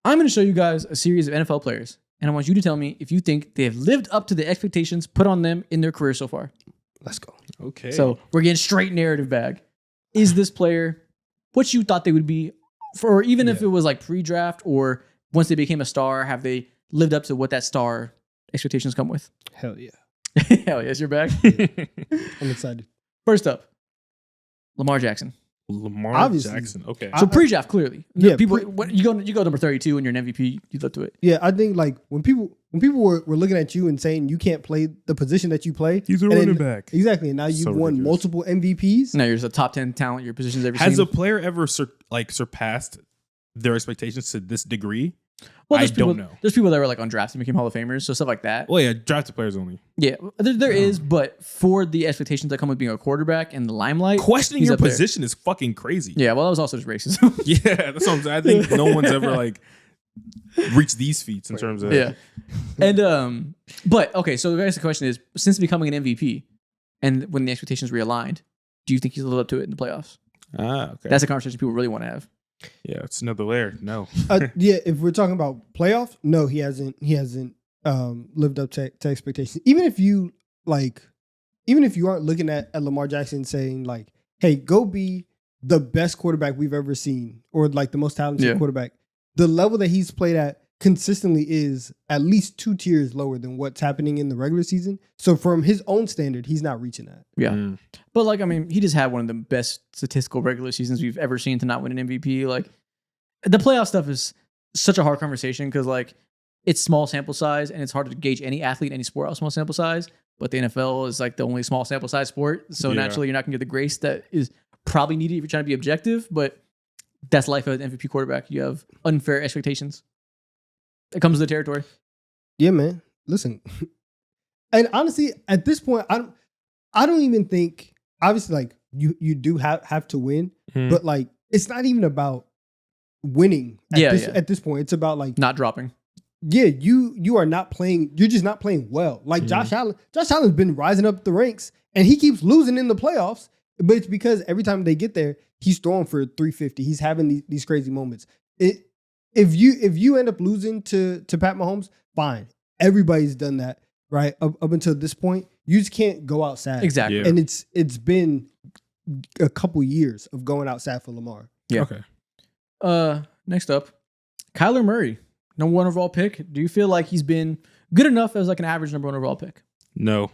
I'm going to show you guys a series of NFL players, and I want you to tell me if you think they have lived up to the expectations put on them in their career so far. Let's go. Okay. So we're getting straight narrative bag. Is this player what you thought they would be, or even if it was like pre-draft or once they became a star, have they lived up to what that star expectations come with? Hell yeah. Hell yes, you're back. I'm excited. First up, Lamar Jackson. Lamar Obviously. Jackson. Okay. So pre-draft, clearly. Yeah, People, you go number 32 and you're an MVP, you look to it. Yeah, I think like when people were looking at you and saying you can't play the position that you play. He's a and running then- back. Exactly. And now you've So won ridiculous. multiple MVPs. Now you're just a top 10 talent, your position's ever Has seen. a player ever surpassed their expectations to this degree? Well, I there's people, don't know. There's people that were like undrafted and became Hall of Famers, so stuff like that. Well, yeah, drafted players only. Yeah, there is, but for the expectations that come with being a quarterback and the limelight, Questioning he's your up there. position is fucking crazy. Yeah, well, that was also just racism. Yeah, that's what I'm saying. I think no one's ever like reached these feats in terms of Yeah, and but okay, so I guess the question is, since becoming an MVP, and when the expectations realigned, do you think he's lived up to it in the playoffs? Okay. That's a conversation people really want to have. Yeah, it's another layer. No. Yeah, if we're talking about playoffs, no, he hasn't lived up to expectations. Even if you aren't looking at Lamar Jackson saying like, hey, go be the best quarterback we've ever seen, or like the most talented quarterback, the level that he's played at consistently is at least 2 tiers lower than what's happening in the regular season. So from his own standard, he's not reaching that. Yeah. But like, I mean, he just had one of the best statistical regular seasons we've ever seen to not win an MVP. Like, the playoff stuff is such a hard conversation because like it's small sample size and it's hard to gauge any athlete, any sport out of small sample size. But the NFL is like the only small sample size sport. So naturally you're not gonna get the grace that is probably needed if you're trying to be objective, but that's life of an MVP quarterback. You have unfair expectations. It comes with the territory. Yeah, man. Listen. And honestly, at this point, I don't even think, obviously, like you do have to win, but like it's not even about winning at this point. It's about like not dropping. Yeah, you are not playing, you're just not playing well. Like Josh Allen's been rising up the ranks and he keeps losing in the playoffs, but it's because every time they get there, he's throwing for 350. He's having these crazy moments. If you end up losing to Pat Mahomes, fine. Everybody's done that, right? Up until this point, you just can't go out sad. Exactly. Yeah. And it's been a couple years of going out sad for Lamar. Yeah. Okay. Next up, Kyler Murray, number 1 overall pick. Do you feel like he's been good enough as like an average number 1 overall pick? No.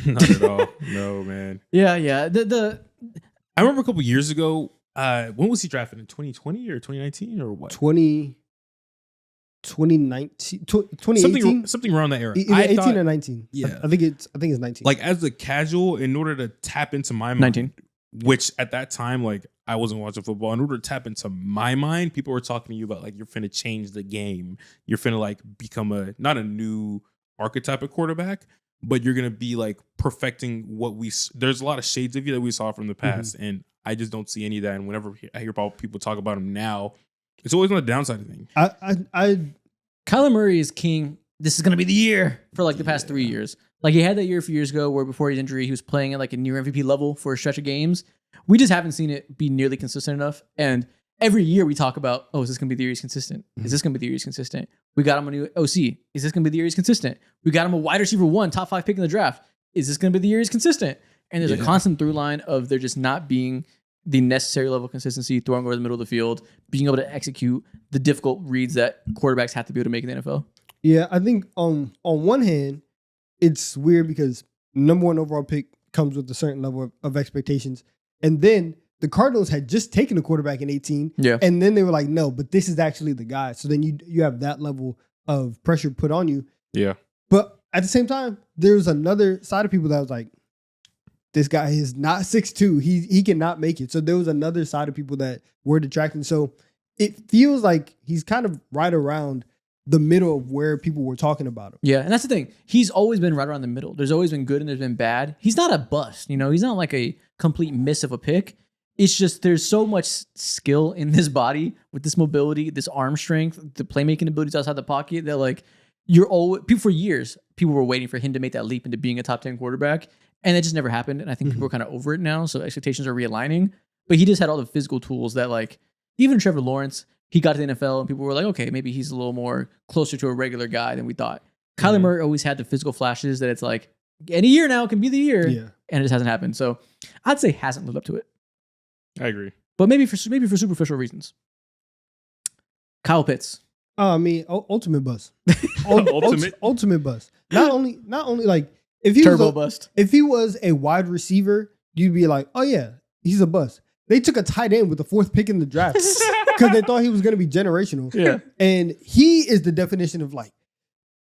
Not at all. No, man. Yeah. I remember a couple years ago, when was he drafted? In 2020 or 2019 or what? 2019, 2018? Something around that era. Either 18 or 19. Yeah. I think it's 19. Like as a casual, in order to tap into my mind, 19. which at that time, like I wasn't watching football. In order to tap into my mind, people were talking to you about like you're finna change the game. You're finna like become not a new archetype of quarterback, but you're gonna be like perfecting what there's a lot of shades of you that we saw from the past, and I just don't see any of that. And whenever I hear about people talk about him now, it's always on the downside of things. Kyler Murray is king. This is going to be the year for like the past 3 years. Like he had that year a few years ago where before his injury, he was playing at like a near MVP level for a stretch of games. We just haven't seen it be nearly consistent enough. And every year we talk about, oh, is this going to be the year he's consistent? Is this going to be the year he's consistent? We got him a new OC. Is this going to be the year he's consistent? We got him a wide receiver 1, top 5 pick in the draft. Is this going to be the year he's consistent? And there's a constant through line of there just not being the necessary level of consistency, throwing over the middle of the field, being able to execute the difficult reads that quarterbacks have to be able to make in the NFL. Yeah, I think on one hand, it's weird because number 1 overall pick comes with a certain level of expectations. And then the Cardinals had just taken a quarterback in 18. Yeah. And then they were like, no, but this is actually the guy. So then you have that level of pressure put on you. Yeah. But at the same time, there's another side of people that was like, this guy is not 6'2". He cannot make it. So there was another side of people that were detracting. So it feels like he's kind of right around the middle of where people were talking about him. Yeah, and that's the thing. He's always been right around the middle. There's always been good and there's been bad. He's not a bust, you know. He's not like a complete miss of a pick. It's just there's so much skill in this body with this mobility, this arm strength, the playmaking abilities outside the pocket that like you're always people for years. People were waiting for him to make that leap into being a top 10 quarterback, and it just never happened. And I think people are kind of over it now, so expectations are realigning. But he just had all the physical tools that like even Trevor Lawrence, he got to the NFL and people were like, okay, maybe he's a little more closer to a regular guy than we thought. Kyler Murray always had the physical flashes that it's like, any year now can be the year. Yeah. And it just hasn't happened. So I'd say hasn't lived up to it. I agree. But maybe for superficial reasons. Kyle Pitts. I mean, ultimate bust. Ultimate? Ultimate bust. Not only like if he Turbo was bust. if he was a wide receiver, you'd be like, oh yeah, he's a bust. They took a tight end with the 4th pick in the draft because they thought he was going to be generational. Yeah. And he is the definition of like,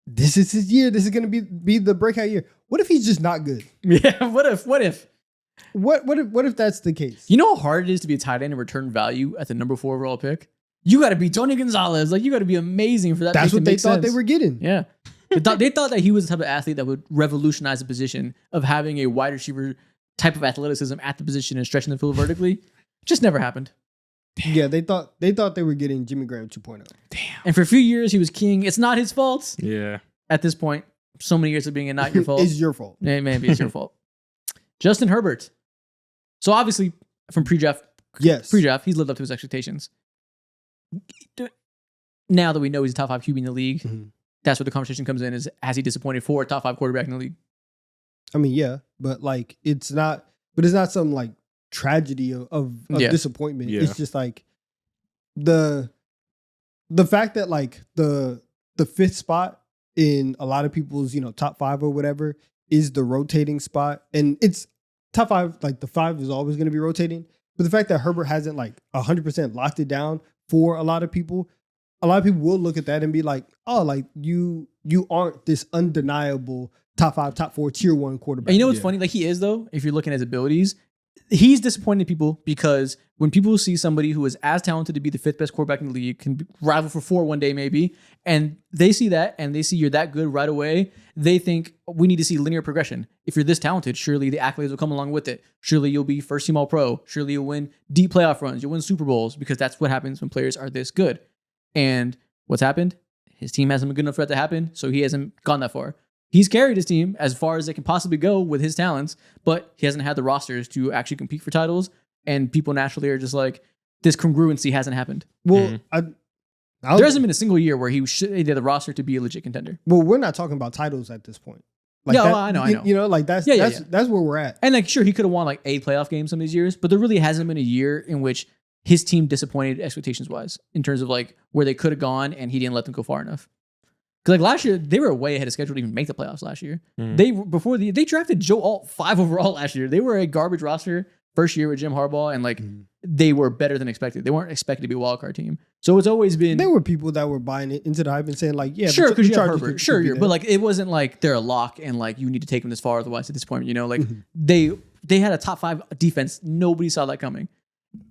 this is his year. This is going to be the breakout year. What if he's just not good? Yeah. What if? What if that's the case? You know how hard it is to be a tight end and return value at the number 4 overall pick? You got to be Tony Gonzalez. Like, you got to be amazing for that. That's what they thought they were getting. Yeah. They thought that he was the type of athlete that would revolutionize the position of having a wide receiver type of athleticism at the position and stretching the field vertically. Just never happened. Yeah, they thought they were getting Jimmy Graham 2.0. Damn. And for a few years, he was king. It's not his fault. Yeah. At this point, so many years of being not your fault. It's your fault. Maybe it's your fault. Justin Herbert. So obviously, from pre-draft, he's lived up to his expectations. Now that we know he's a top 5 QB in the league, that's where the conversation comes in: is has he disappointed for a top 5 quarterback in the league? I mean, yeah, but like it's not some like tragedy of disappointment. Yeah. It's just like the fact that like the 5th spot in a lot of people's top 5 or whatever is the rotating spot, and it's top 5. Like the 5 is always going to be rotating, but the fact that Herbert hasn't like 100% locked it down for a lot of people will look at that and be like, oh, like you aren't this undeniable top 5, top 4, tier 1 quarterback. And you know what's funny? Like he is though. If you're looking at his abilities, he's disappointed people because when people see somebody who is as talented to be the 5th best quarterback in the league, can rival for 4 one day maybe, and they see that and they see you're that good right away, they think we need to see linear progression. If you're this talented, surely the accolades will come along with it. Surely you'll be first team all pro. Surely you'll win deep playoff runs. You'll win Super Bowls because that's what happens when players are this good. And what's happened? His team hasn't been good enough for that to happen, so he hasn't gone that far. He's carried his team as far as they can possibly go with his talents, but he hasn't had the rosters to actually compete for titles. And people naturally are just like, this congruency hasn't happened. Well, there hasn't been a single year where he had the roster to be a legit contender. Well, we're not talking about titles at this point. Like no, that, I know. Like that's where we're at. And like, sure, he could have won like 8 playoff games some of these years, but there really hasn't been a year in which his team disappointed expectations wise in terms of like where they could have gone and he didn't let them go far enough. Because like last year, they were way ahead of schedule to even make the playoffs last year. They drafted Joe Alt 5 overall last year. They were a garbage roster first year with Jim Harbaugh, and like they were better than expected. They weren't expected to be a wild card team. So it's always been. There were people that were buying it into the hype and saying like, yeah, sure, because you have Chargers Herbert, sure, but like it wasn't like they're a lock and like you need to take them this far, otherwise at this point, like they had a top 5 defense. Nobody saw that coming.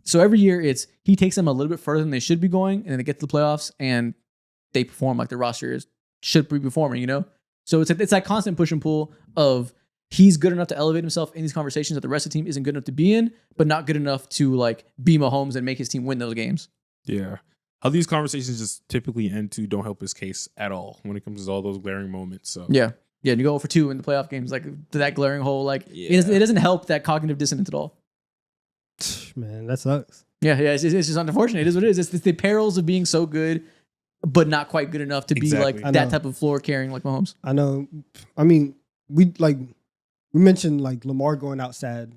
So every year he takes them a little bit further than they should be going, and then they get to the playoffs and they perform like the roster should be performing, So it's that constant push and pull of he's good enough to elevate himself in these conversations that the rest of the team isn't good enough to be in, but not good enough to like be Mahomes and make his team win those games. Yeah. How these conversations just typically end to don't help his case at all when it comes to all those glaring moments. So yeah. And you go for 2 in the playoff games, like to that glaring hole, like it doesn't help that cognitive dissonance at all. Man, that sucks. Yeah, it's just unfortunate. It is what it is. It's the perils of being so good, but not quite good enough to be like that type of floor carrying like Mahomes. I know. I mean, we mentioned like Lamar going out sad.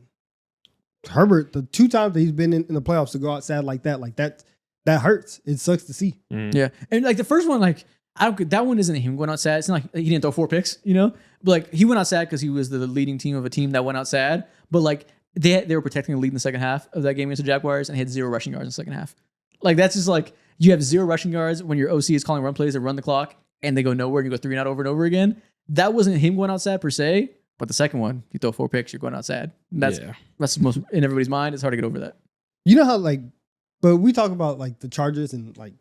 Herbert, the 2 times that he's been in the playoffs to go out sad like that hurts. It sucks to see. Yeah, and like the first one, like that one isn't him going out sad. It's not like he didn't throw 4 picks, But like he went out sad because he was the leading team of a team that went out sad. But like they were protecting the lead in the second half of that game against the Jaguars and had 0 rushing yards in the second half. Like that's just like you have 0 rushing yards when your OC is calling run plays that run the clock and they go nowhere and you go 3 and out over and over again. That wasn't him going out sad per se, but the second one, you throw 4 picks, you're going out sad. That's the most in everybody's mind. It's hard to get over that. You know how like, but we talk about like the Chargers and like,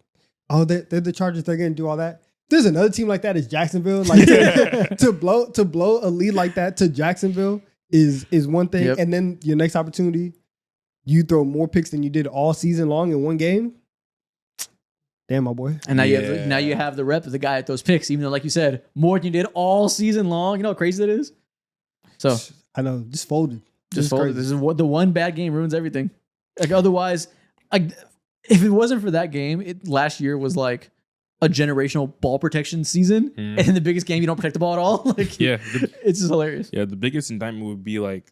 oh, they're the Chargers. They're going to do all that. There's another team like that is Jacksonville. Like to blow a lead like that to Jacksonville is one thing, and then your next opportunity, you throw more picks than you did all season long in one game. Damn, my boy. And now you have the rep of the guy at those picks, even though, like you said, more than you did all season long. You know how crazy that is? So I know, just folded. Just folded. This is what the one bad game ruins everything. Like otherwise, like if it wasn't for that game, last year was like a generational ball protection season. And in the biggest game, you don't protect the ball at all. Like, Yeah. it's just hilarious. Yeah, the biggest indictment would be like,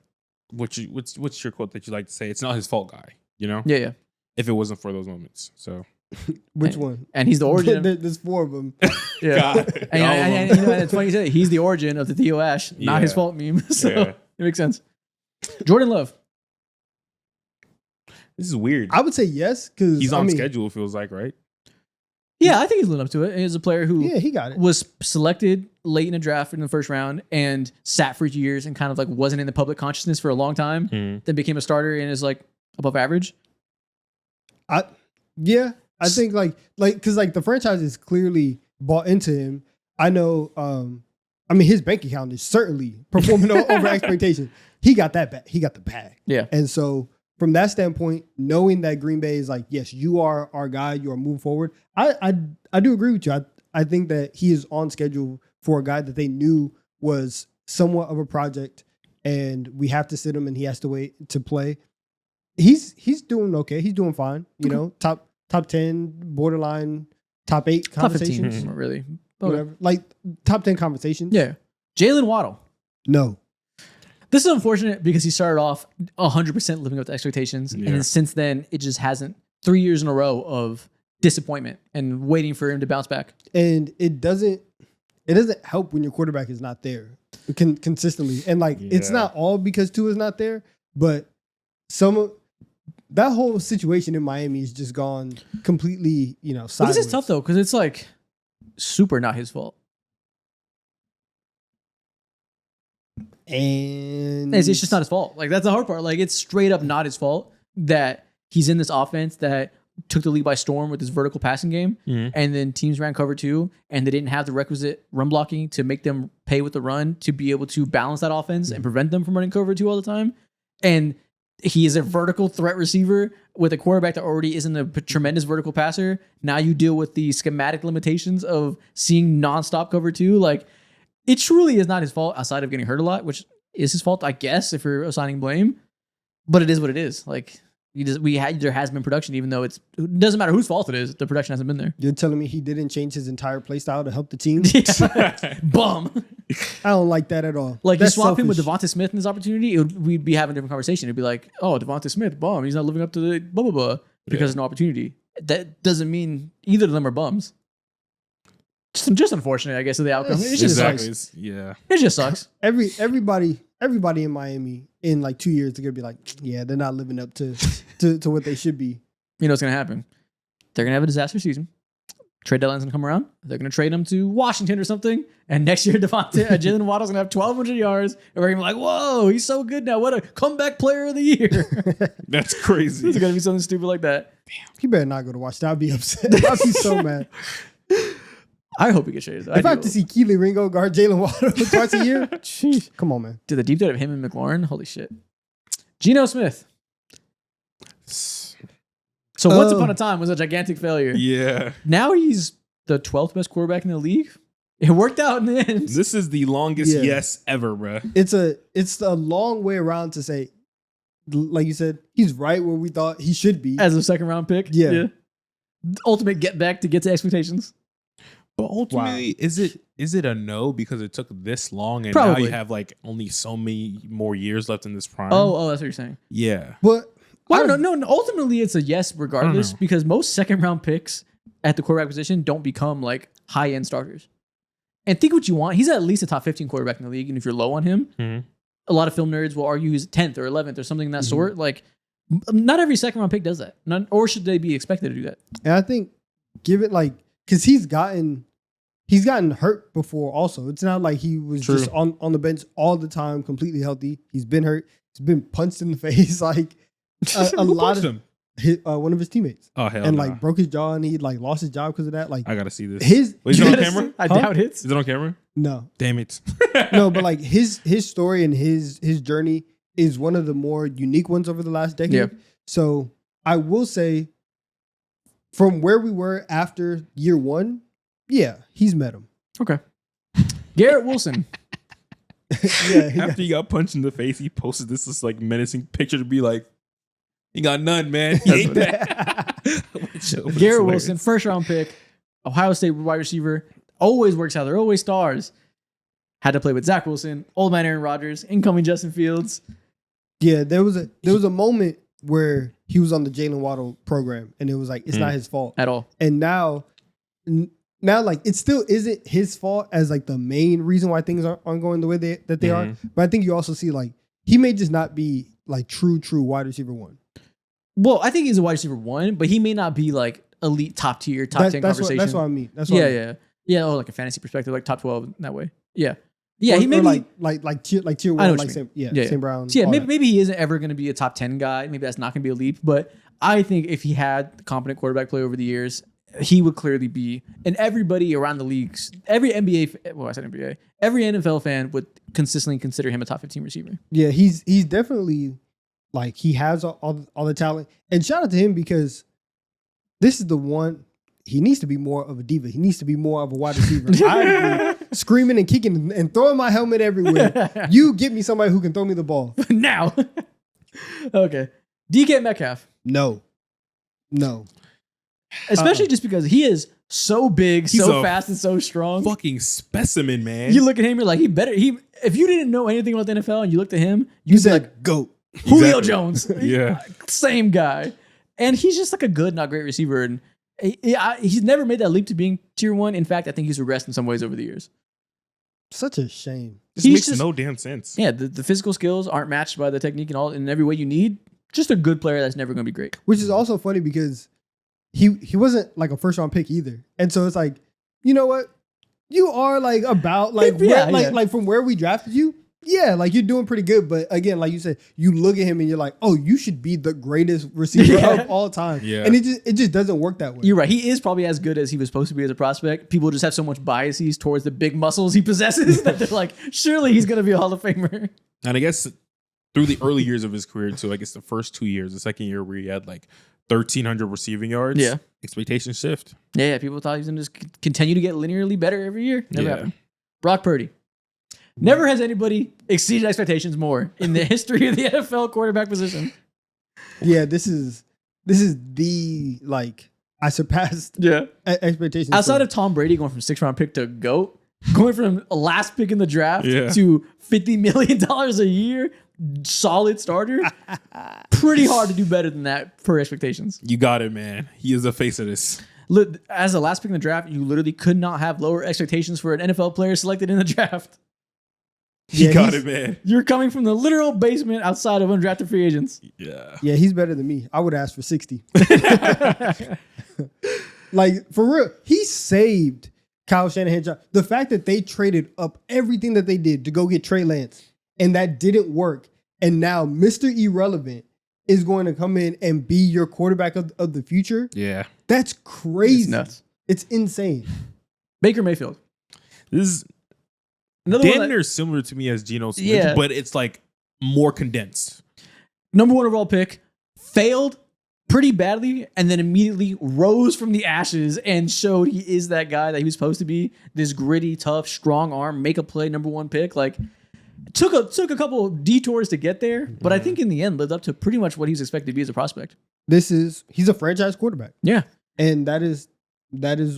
what's your quote that you like to say? It's not his fault, guy. You know? Yeah. If it wasn't for those moments. So Which one? And he's the origin. There's 4 of them. Yeah. God. And you know, and it's funny you say that. He's the origin of the Theo Ash, not his fault meme. So it makes sense. Jordan Love. This is weird. I would say yes, because He's on schedule, it feels like, right? Yeah, I think he's living up to it. He's a player who he got it. was selected late in the draft in the first round and sat for years and kind of like wasn't in the public consciousness for a long time. Then became a starter and is like above average. I think like because like the franchise is clearly bought into him. I know. I mean, his bank account is certainly performing over expectation. He got that back. He got the bag. Yeah, and so from that standpoint, knowing that Green Bay is like, yes, you are our guy. You are moving forward. I do agree with you. I think that he is on schedule for a guy that they knew was somewhat of a project, and we have to sit him, and he has to wait to play. He's doing okay. He's doing fine. You know, top 10, borderline top 8 conversations. Top 15, really. Whatever. Like top 10 conversations. Yeah. Jaylen Waddle. No. This is unfortunate because he started off 100% living up to expectations. Yeah. And since then, it just hasn't. 3 years in a row of disappointment and waiting for him to bounce back. And it doesn't help when your quarterback is not there consistently. And like, it's not all because Tua's not there, but that whole situation in Miami has just gone completely, sideways. But this is tough though, because it's like super not his fault. And It's just not his fault. Like, that's the hard part. Like, it's straight up not his fault that he's in this offense that took the league by storm with his vertical passing game. And then teams ran cover 2 and they didn't have the requisite run blocking to make them pay with the run to be able to balance that offense and prevent them from running cover 2 all the time. And he is a vertical threat receiver with a quarterback that already isn't a tremendous vertical passer. Now you deal with the schematic limitations of seeing nonstop cover 2. Like, it truly is not his fault outside of getting hurt a lot, which is his fault, I guess, if you're assigning blame. But it is what it is. Like, there has been production, even though it doesn't matter whose fault it is. The production hasn't been there. You're telling me he didn't change his entire play style to help the team? Bum. I don't like that at all. Like, That's you swap him selfish. with Devonta Smith in this opportunity, we'd be having a different conversation. It'd be like, oh, Devonta Smith, bum. He's not living up to the blah, blah, blah, because there's no opportunity. That doesn't mean either of them are bums. Just unfortunate, I guess, of the outcome. It just sucks. Yeah. It just sucks. Everybody in Miami in like 2 years, they're going to be like, yeah, they're not living up to what they should be. You know what's going to happen? They're going to have a disaster season. Trade deadline's going to come around. They're going to trade him to Washington or something. And next year, Jaylen Waddle's going to have 1,200 yards. And we're going to be like, whoa, he's so good now. What a comeback player of the year. That's crazy. It's going to be something stupid like that. Damn. He better not go to Washington. I'd be upset. I'd be so mad. I hope he gets traded. If I have to see Keely Ringo guard Jaylen Waddle twice a year, sheesh, come on, man. Dude, the deep dive of him and McLaurin, holy shit. Gino Smith. So once upon a time was a gigantic failure. Yeah. Now he's the 12th best quarterback in the league. It worked out in the end. This is the longest yes ever, bruh. It's a long way around to say, like you said, he's right where we thought he should be. As a second round pick. Yeah. Ultimate get back to get to expectations. But ultimately, is it a no because it took this long and Probably. now you have like only so many more years left in this prime? Oh, that's what you're saying. Yeah. But no. Ultimately, it's a yes regardless because most second round picks at the quarterback position don't become like high end starters. And think what you want. He's at least a top 15 quarterback in the league. And if you're low on him, a lot of film nerds will argue he's 10th or 11th or something of that sort. Like, not every second round pick does that. Or should they be expected to do that? And I think because he's gotten hurt before also. It's not like he was just on the bench all the time, completely healthy. He's been hurt. He's been punched in the face. Like a lot of him? One of his teammates. Oh, hell and nah. like broke his jaw and he like lost his job because of that. Like I gotta see this. Is it on camera? I doubt it. Is it on camera? No. Damn it. No, but like his story and his journey is one of the more unique ones over the last decade. Yeah. So I will say from where we were after year 1, yeah, he's met him. Okay. Garrett Wilson. After he got punched in the face, he posted this like menacing picture to be like, he got none, man. He ain't that. Garrett Wilson, first round pick, Ohio State wide receiver, always works out. They're always stars. Had to play with Zach Wilson, old man Aaron Rodgers, incoming Justin Fields. Yeah, there was a moment where he was on the Jaylen Waddle program, and it was like it's not his fault At all. And now like it still isn't his fault as like the main reason why things aren't going the way that they are. But I think you also see like he may just not be like true wide receiver one. Well, I think he's a wide receiver one, but he may not be like elite top tier, top 10 conversation. That's what I mean. That's what I mean. Yeah. Oh, like a fantasy perspective, like top 12 in that way. Yeah. Or, he may be like tier one, like Sam Brown. So maybe he isn't ever going to be a top 10 guy. Maybe that's not going to be a leap. But I think if he had competent quarterback play over the years, he would clearly be. And everybody around the leagues, every every NFL fan would consistently consider him a top 15 receiver. Yeah, he's definitely like he has all the talent. And shout out to him because this is the one. He needs to be more of a diva. He needs to be more of a wide receiver. I agree. Screaming and kicking and throwing my helmet everywhere. You get me somebody who can throw me the ball. Now. Okay. DK Metcalf. No. Especially just because he is so big, He's so fast, and so strong. Fucking specimen, man. You look at him, you're like, if you didn't know anything about the NFL and you looked at him, You you'd be said like, GOAT. Julio Exactly. Jones. Yeah. Same guy. And he's just like a good, not great receiver. And he's never made that leap to being tier one. In fact, I think he's regressed in some ways over the years. Such a shame. This He's makes just- no damn sense. Yeah, the physical skills aren't matched by the technique and all in every way you need. Just a good player that's never going to be great. Which is also funny because he wasn't like a first round pick either. And so it's like, you know what? You are like about like like from where we drafted you. Yeah, like you're doing pretty good. But again, like you said, you look at him and you're like, oh, you should be the greatest receiver of all time. Yeah. And it just doesn't work that way. You're right. He is probably as good as he was supposed to be as a prospect. People just have so much biases towards the big muscles he possesses that they're like, surely he's going to be a Hall of Famer. And I guess through the early years of his career, too, I guess the first 2 years, the second year where he had like 1,300 receiving yards, expectations shift. Yeah, people thought he was going to just continue to get linearly better every year. Never happened. Brock Purdy. Never has anybody exceeded expectations more in the history of the NFL quarterback position. Yeah, this is the like I surpassed expectations. Outside of Tom Brady going from 6th round pick to GOAT, going from a last pick in the draft to $50 million a year, solid starter, pretty hard to do better than that per expectations. You got it, man. He is the face of this. Look, as a last pick in the draft, you literally could not have lower expectations for an NFL player selected in the draft. He got it, man. You're coming from the literal basement outside of undrafted free agents. Yeah. Yeah, he's better than me. I would ask for 60. Like, for real, he saved Kyle Shanahan's job. The fact that they traded up everything that they did to go get Trey Lance, and that didn't work, and now Mr. Irrelevant is going to come in and be your quarterback of the future. Yeah. That's crazy. It's nuts. It's insane. Baker Mayfield. This is Another one damn near similar to me as Gino Smith, Yeah. but it's like more condensed. number 1 overall pick, failed pretty badly, and then immediately rose from the ashes and showed he is that guy that he was supposed to be. This gritty, tough, strong arm, make a play, number 1 pick. Like, took a couple of detours to get there, but I think in the end lived up to pretty much what he was expected to be as a prospect. He's a franchise quarterback. Yeah. And that is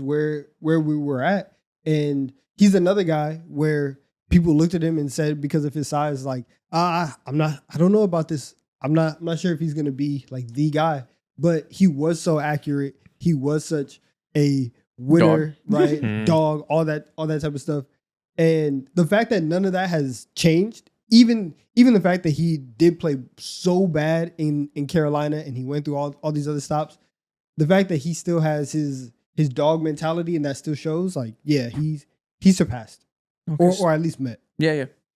where we were at. And he's another guy where people looked at him and said, because of his size, like, I don't know about this. I'm not sure if he's going to be like the guy, but he was so accurate. He was such a winner, right? Dog, all that type of stuff. And the fact that none of that has changed, even the fact that he did play so bad in Carolina and he went through all these other stops, the fact that he still has his dog mentality and that still shows, like, yeah, he's surpassed. Okay. Or at least met. Yeah.